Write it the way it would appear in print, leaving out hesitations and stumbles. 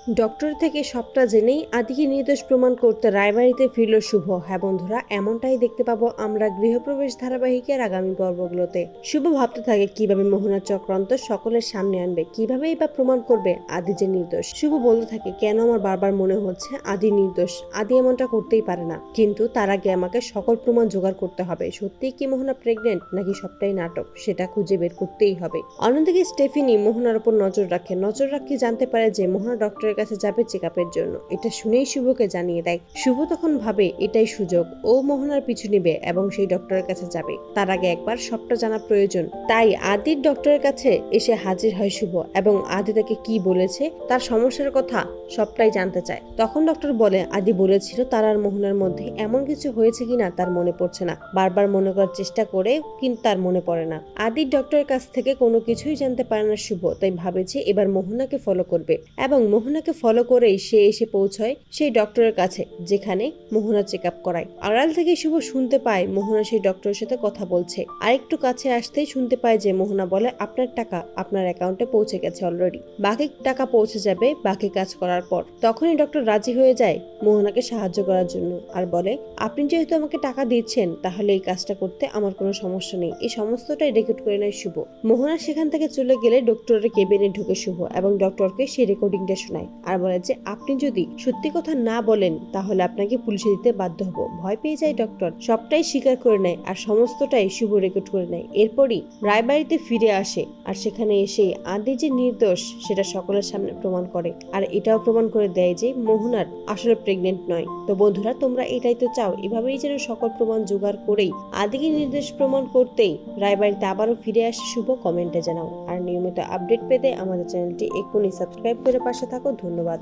Doctor থেকে সবটা জেনেই আদিকে নির্দোষ প্রমাণ করতে রায়বাড়িতে ফিরল শুভ। হ্যাঁ বন্ধুরা, এমনটাই দেখতে পাবো আমরা গৃহপ্রবেশ ধারাবাহিকের আগামী পর্বগুলোতে। শুভ ভাবতে থাকে কিভাবে মোহনার চক্রান্ত সকলের সামনে আনবে, কিভাবেই বা প্রমাণ করবে আদি যে নির্দোষ। শুভ বলতে থাকে, কেন আমার বারবার মনে হচ্ছে আদি নির্দোষ, আদি এমনটা করতেই পারে না, কিন্তু তার আগে আমাকে সকল প্রমাণ জোগাড় করতে হবে। সত্যিই কি মোহনা প্রেগনেন্ট নাকি সবটাই নাটক, সেটা খুঁজে বের করতেই হবে। অন্যদিকে স্টেফিনি মোহনার উপর নজর রাখে জানতে পারে যে মোহনা ডক্টরের কাছে যাবে চেকআপের জন্য। এটা শুনেই শুভকে জানিয়ে দেয়। শুভ তখন ভাবে এটাই সুযোগ, ও মোহনার পিছু নিবে এবং সেই ডক্টরের কাছে যাবে। তার আগে একবার সবটা জানা প্রয়োজন। তাই আদির ডক্টরের কাছে এসে হাজির হয় শুভ এবং আদি তাকে কি বলেছে, তার সমস্যার কথা সবটাই জানতে চায়। তখন ডক্টর বলে আদি বলেছিল তার আর মোহনার মধ্যে এমন কিছু হয়েছে কিনা তার মনে পড়ছে না, বারবার মনে করার চেষ্টা করে কিন্তু তার মনে পড়ে না। আদির ডক্টরের কাছ থেকে কোনো কিছুই জানতে পারে না শুভ, তাই ভাবেছে এবার মোহনাকে ফলো করবে এবং মোহনাকে ফলো করেই সে এসে পৌঁছয় সেই ডক্টরের কাছে যেখানে মোহনা চেক আপ করায়। আড়াল থেকে শুভ শুনতে পায় মোহনা সেই ডক্টরের সাথে কথা বলছে। আর একটু কাছে আসতেই শুনতে পায় যে মোহনা বলে আপনার টাকা আপনার অ্যাকাউন্টে পৌঁছে গেছে অলরেডি, বাকি টাকা পৌঁছে যাবে বাকি কাজ করার পর। তখনই ডক্টর রাজি হয়ে যায় মোহনাকে সাহায্য করার জন্য আর বলে আপনি যেহেতু আমাকে টাকা দিচ্ছেন তাহলে এই কাজটা করতে আমার কোনো সমস্যা নেই। এই সমস্তটাই রেকর্ড করে নেয় শুভ। মোহনা সেখান থেকে চলে গেলে ডক্টরের কেবিনে ঢুকে শুভ এবং ডক্টরকে সেই রেকর্ডিংটা শোনায় আর বলে যে আপনি যদি সত্যি কথা না বলেন তাহলে আপনাকে পুলিশে দিতে বাধ্য হব। ভয় পেয়ে যায় ডক্টর, সবটাই স্বীকার করে নেয় আর সমস্তটাই শুভ রেকর্ড করে নেয়। এরপরই রায়বাড়িতে ফিরে আসে আর সেখানে এসে আদি যে নির্দোষ সেটা সকলের সামনে প্রমাণ করে আর এটাও প্রমাণ করে দেয় যে মোহনার আসলে প্রেগনেন্ট নয়। তো বন্ধুরা, তোমরা এটাই তো চাও, এভাবেই যেন সকল প্রমাণ জোগাড় করেই আদিকে নির্দোষ প্রমাণ করতেই রায়বাড়িতে আবারও ফিরে আসে শুভ। কমেন্টে জানাও আর নিয়মিত আপডেট পেতে আমাদের চ্যানেলটি এক্ষুনি সাবস্ক্রাইব করে পাশে থাকো। ধন্যবাদ।